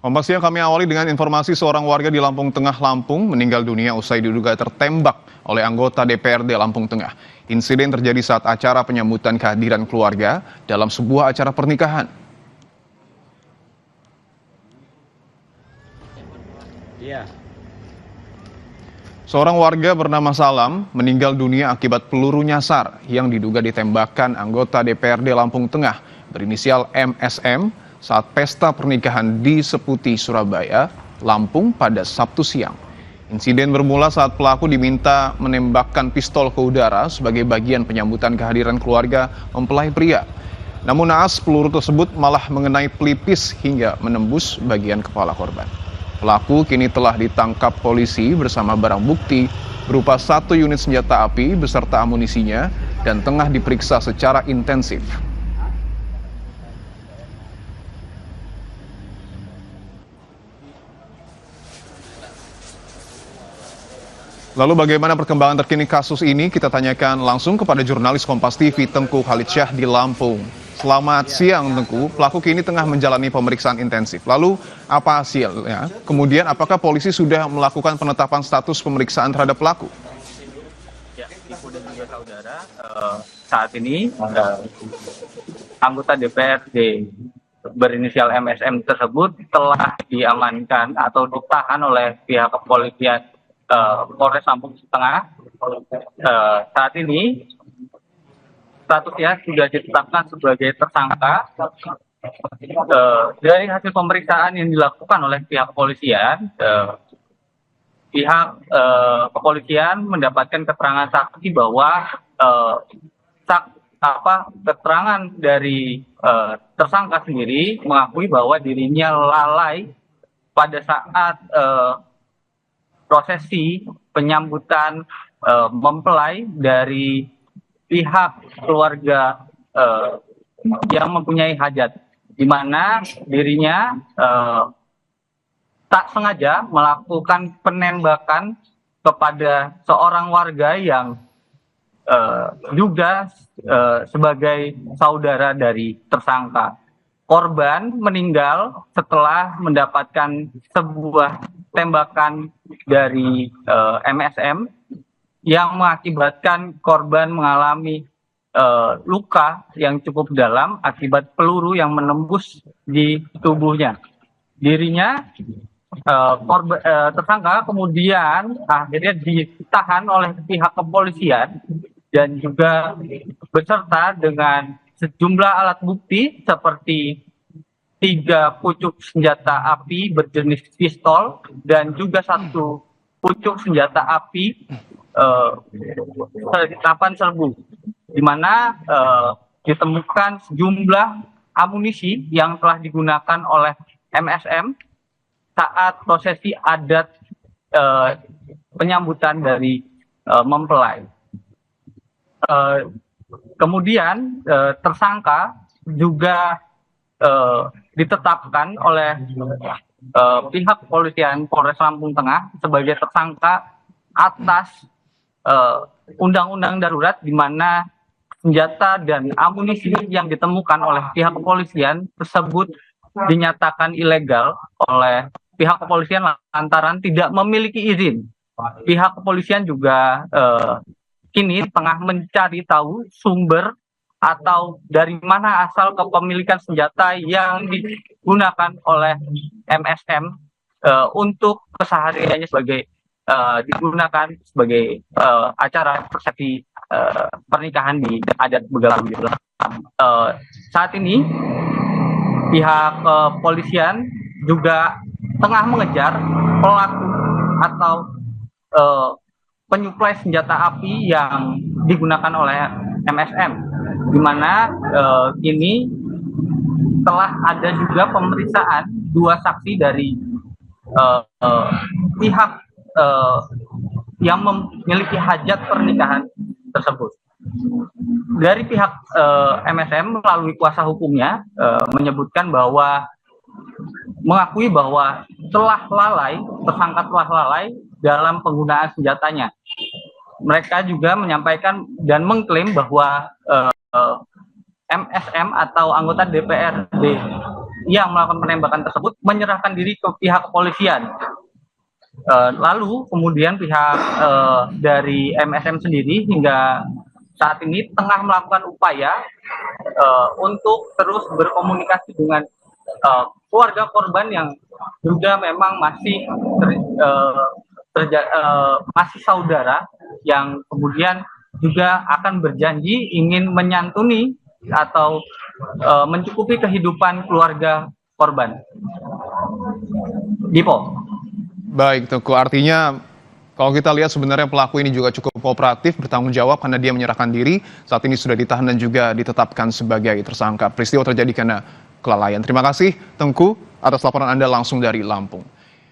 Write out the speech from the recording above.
Kompas siang kami awali dengan informasi seorang warga di Lampung Tengah, Lampung meninggal dunia usai diduga tertembak oleh anggota DPRD Lampung Tengah. Insiden terjadi saat acara penyambutan kehadiran keluarga dalam sebuah acara pernikahan. Iya. Seorang warga bernama Salam meninggal dunia akibat peluru nyasar yang diduga ditembakkan anggota DPRD Lampung Tengah berinisial MSM saat pesta pernikahan di Seputi, Surabaya, Lampung pada Sabtu siang. Insiden bermula saat pelaku diminta menembakkan pistol ke udara sebagai bagian penyambutan kehadiran keluarga mempelai pria. Namun naas peluru tersebut malah mengenai pelipis hingga menembus bagian kepala korban. Pelaku kini telah ditangkap polisi bersama barang bukti berupa 1 unit senjata api beserta amunisinya dan tengah diperiksa secara intensif. Lalu bagaimana perkembangan terkini kasus ini? Kita tanyakan langsung kepada jurnalis Kompas TV Tengku Khalidsyah di Lampung. Selamat siang Tengku, pelaku kini tengah menjalani pemeriksaan intensif. Lalu apa hasilnya? Kemudian apakah polisi sudah melakukan penetapan status pemeriksaan terhadap pelaku? Ya, Ibu dan juga saudara, saat ini anggota DPRD berinisial MSM tersebut telah diamankan atau ditahan oleh pihak kepolisian Polres Lampung Tengah. Saat ini statusnya sudah ditetapkan sebagai tersangka. Dari hasil pemeriksaan yang dilakukan oleh pihak kepolisian, kepolisian mendapatkan keterangan saksi bahwa keterangan dari tersangka sendiri mengakui bahwa dirinya lalai pada saat prosesi penyambutan mempelai dari pihak keluarga yang mempunyai hajat, di mana dirinya tak sengaja melakukan penembakan kepada seorang warga yang juga sebagai saudara dari tersangka. Korban meninggal setelah mendapatkan sebuah tembakan dari MSM yang mengakibatkan korban mengalami luka yang cukup dalam akibat peluru yang menembus di tubuhnya. Dirinya tersangka kemudian akhirnya ditahan oleh pihak kepolisian dan juga beserta dengan sejumlah alat bukti seperti 3 pucuk senjata api berjenis pistol dan juga 1 pucuk senjata api 8 serbu, di mana ditemukan sejumlah amunisi yang telah digunakan oleh MSM saat prosesi adat penyambutan dari mempelai. Kemudian tersangka juga ditetapkan oleh pihak kepolisian Polres Lampung Tengah sebagai tersangka atas undang-undang darurat, di mana senjata dan amunisi yang ditemukan oleh pihak kepolisian tersebut dinyatakan ilegal oleh pihak kepolisian lantaran tidak memiliki izin. Pihak kepolisian juga kini tengah mencari tahu sumber atau dari mana asal kepemilikan senjata yang digunakan oleh MSM untuk kesehariannya sebagai digunakan sebagai acara persepsi pernikahan di adat Begalang. Saat ini pihak kepolisian juga tengah mengejar pelaku atau penyuplai senjata api yang digunakan oleh MSM, di mana kini telah ada juga pemeriksaan 2 saksi dari pihak yang memiliki hajat pernikahan tersebut. Dari pihak MSM melalui kuasa hukumnya menyebutkan bahwa mengakui bahwa tersangka telah lalai dalam penggunaan senjatanya. Mereka juga menyampaikan dan mengklaim bahwa MSM atau anggota DPRD yang melakukan penembakan tersebut menyerahkan diri ke pihak kepolisian. Lalu kemudian pihak dari MSM sendiri hingga saat ini tengah melakukan upaya untuk terus berkomunikasi dengan keluarga korban yang juga memang masih masih saudara, yang kemudian juga akan berjanji ingin menyantuni atau mencukupi kehidupan keluarga korban. Dipo. Baik, Teguh. Artinya kalau kita lihat sebenarnya pelaku ini juga cukup kooperatif, bertanggung jawab karena dia menyerahkan diri. Saat ini sudah ditahan dan juga ditetapkan sebagai tersangka. Peristiwa terjadi karena kelalaian. Terima kasih, Tengku, atas laporan Anda langsung dari Lampung.